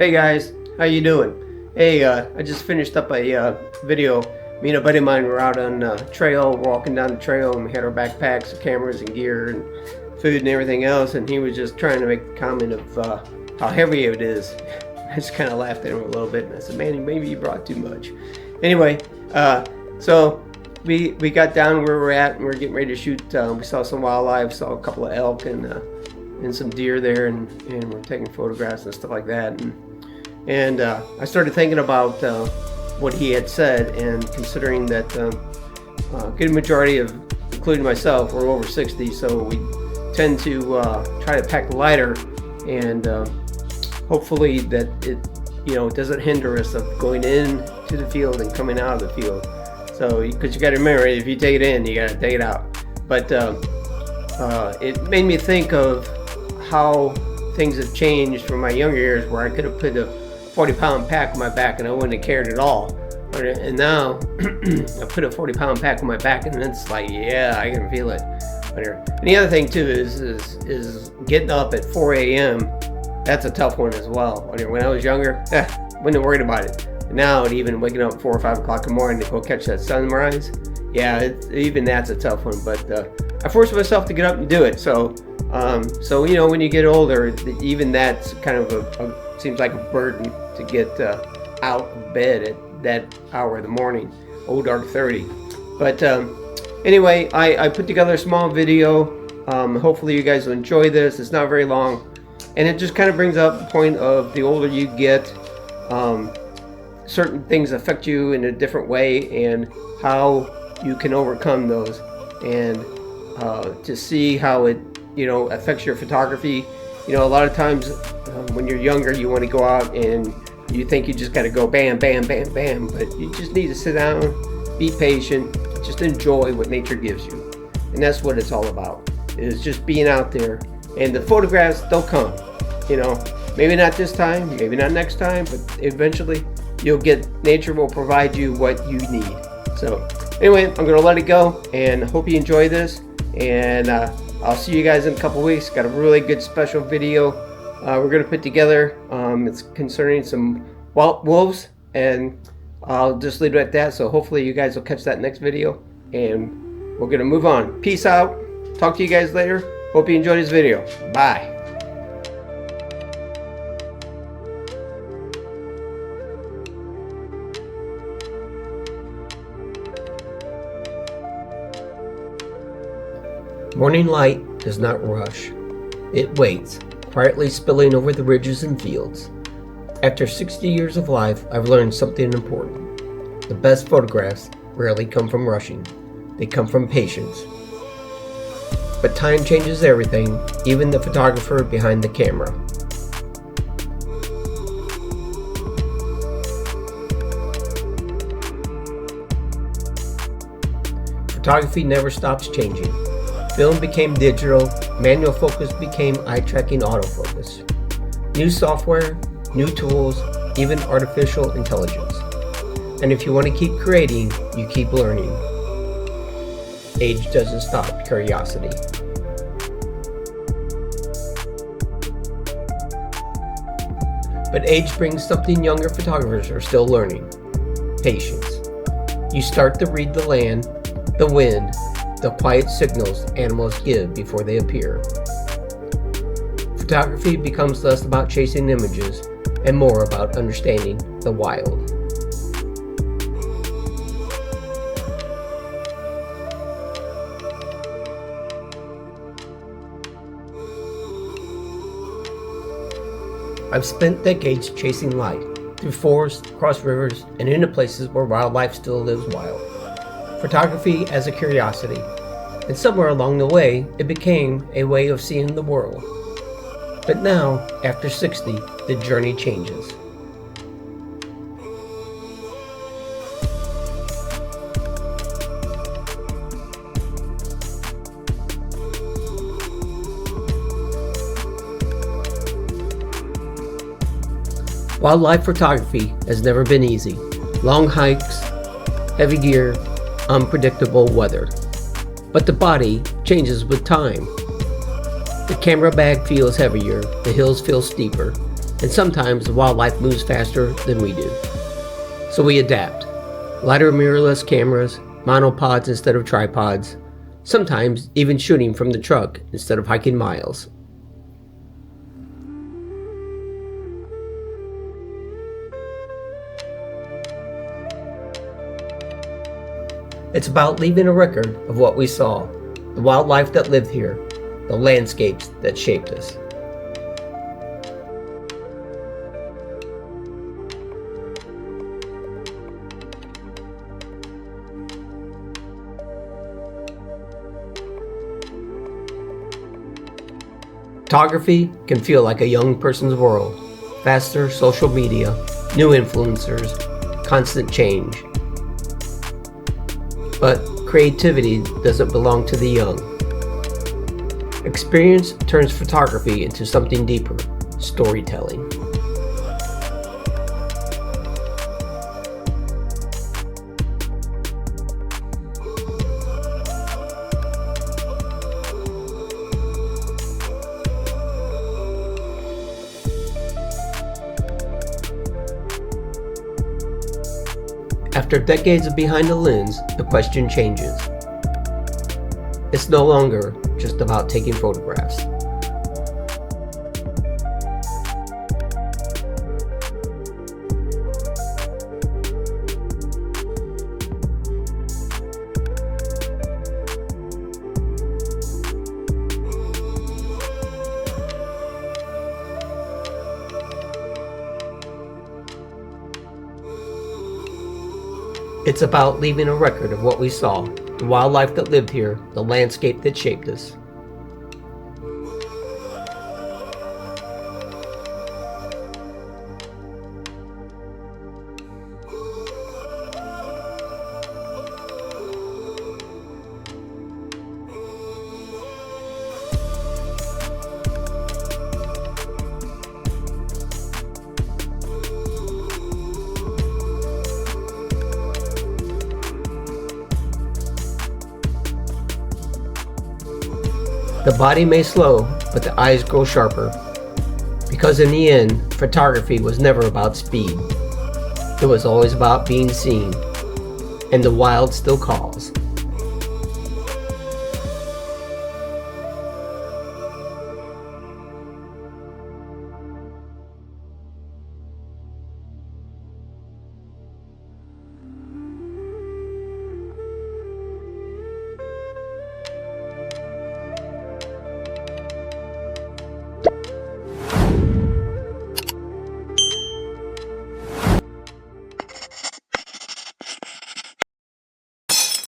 Hey guys, how you doing? Hey, I just finished up a video. Me and a buddy of mine were out on trail, walking down the trail, and we had our backpacks, cameras, and gear, and food and everything else. And he was just trying to make a comment of how heavy it is. I just kind of laughed at him a little bit, and I said, "Man, maybe you brought too much." Anyway, so we got down where we're at, and we're getting ready to shoot. We saw some wildlife, saw a couple of elk and some deer there, and we're taking photographs and stuff like that. And I started thinking about what he had said, and considering that a good majority of, including myself, we're over 60, so we tend to try to pack lighter, and hopefully that it doesn't hinder us of going into the field and coming out of the field. So because you got to remember, if you take it in, you got to take it out. But it made me think of how things have changed from my younger years, where I could have put a 40-pound pack on my back and I wouldn't have cared at all. And now I put a 40-pound pack on my back and it's like, yeah, I can feel it. And the other thing too is getting up at 4 a.m. That's a tough one as well. When I was younger, wouldn't have worried about it. Now, even waking up at 4 or 5 o'clock in the morning to go catch that sunrise, yeah, even that's a tough one. But I forced myself to get up and do it. So when you get older, even that's kind of seems like a burden to get out of bed at that hour of the morning, dark 30. But anyway, I put together a small video. Hopefully you guys will enjoy this. It's not very long, and it just kind of brings up the point of the older you get, certain things affect you in a different way, and how you can overcome those, and to see how it affects your photography. A lot of times when you're younger, you want to go out and you think you just got to go bam, bam, bam, bam, but you just need to sit down, be patient, just enjoy what nature gives you. And that's what it's all about, is just being out there. And the photographs, they'll come. Maybe not this time, maybe not next time, but eventually nature will provide you what you need. So anyway, I'm going to let it go, and hope you enjoy this. And I'll see you guys in a couple weeks. Got a really good special video we're going to put together. It's concerning some wolves, and I'll just leave it at that. So hopefully you guys will catch that next video, and we're going to move on. Peace out. Talk to you guys later. Hope you enjoyed this video. Bye. Morning light does not rush. It waits, quietly spilling over the ridges and fields. After 60 years of life, I've learned something important. The best photographs rarely come from rushing. They come from patience. But time changes everything, even the photographer behind the camera. Photography never stops changing. Film became digital, manual focus became eye-tracking autofocus. New software, new tools, even artificial intelligence. And if you want to keep creating, you keep learning. Age doesn't stop curiosity. But age brings something younger photographers are still learning: patience. You start to read the land, the wind, the quiet signals animals give before they appear. Photography becomes less about chasing images and more about understanding the wild. I've spent decades chasing light, through forests, across rivers, and into places where wildlife still lives wild. Photography as a curiosity, and somewhere along the way, it became a way of seeing the world. But now, after 60, the journey changes. Wildlife photography has never been easy. Long hikes, heavy gear, unpredictable weather. But the body changes with time. The camera bag feels heavier, the hills feel steeper, And sometimes wildlife moves faster than we do. So we adapt. Lighter mirrorless cameras, monopods instead of tripods, sometimes even shooting from the truck instead of hiking miles. It's about leaving a record of what we saw, the wildlife that lived here, the landscapes that shaped us. Photography can feel like a young person's world. Faster social media, new influencers, constant change. But creativity doesn't belong to the young. Experience turns photography into something deeper, storytelling. After decades of behind the lens, the question changes. It's no longer just about taking photographs. It's about leaving a record of what we saw, the wildlife that lived here, the landscape that shaped us. The body may slow, but the eyes grow sharper. Because in the end, photography was never about speed. It was always about being seen. And the wild still calls.